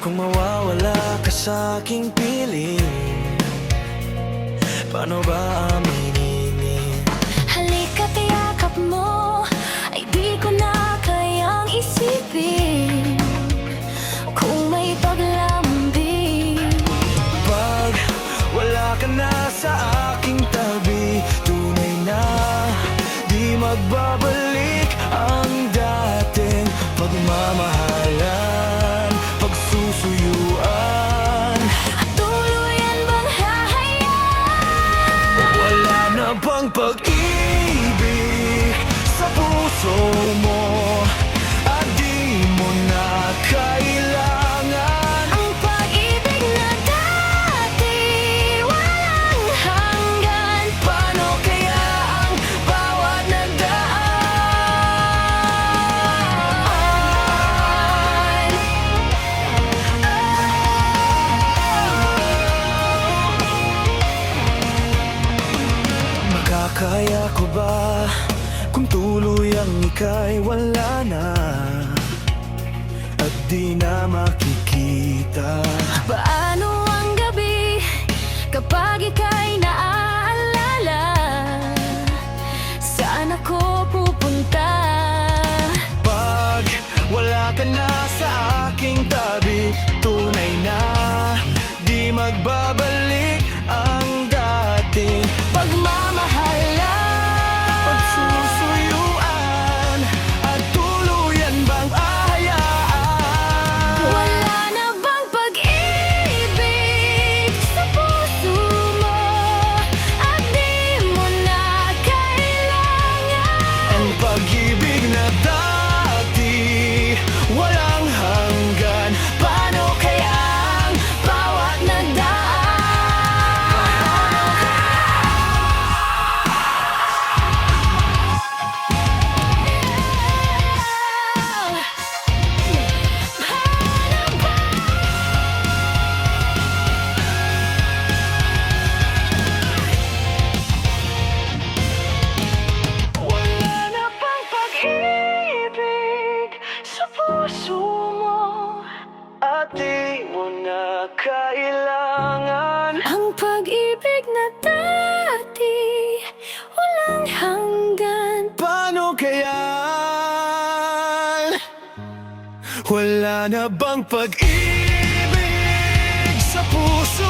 Kung mawawala ka sa aking piling, paano ba aminin? Halika't yakap mo, ay di ko na kayang isipin kung may paglambing. Pag wala ka na sa aking tabi, tunay na di magbabalik ang dating pagmamahalan, pagsusuyuan. Tuluyan bang hahayaan? Wala na bang pag-ibig sa puso mo, at di mo na kailangan Ang pag-ibig na dati, walang hanggan. Paano kaya ang bawat nagdaan? Makakaya ko ba kung tuluyang ika'y wala na, at di na makikita? Paano ang gabi kapag ika'y naaalala? Saan ako pupunta? Pag wala ka na sa aking tabi, tunay na di magbabalik ang dating Pagmamahalan, pagsusuyuan, at tuluyan bang ahayaan? wala na bang pag-ibig sa puso mo, at di mo na kailangan. Ang pag-ibig na dati, walang hanggan. Paano kaya ang bawat nagdaan? Wala na bang pag-ibig sa puso mo, At di mo na kailangan. ang pag-ibig na dati, walang hanggan. Paano kaya? Wala na bang pag-ibig sa puso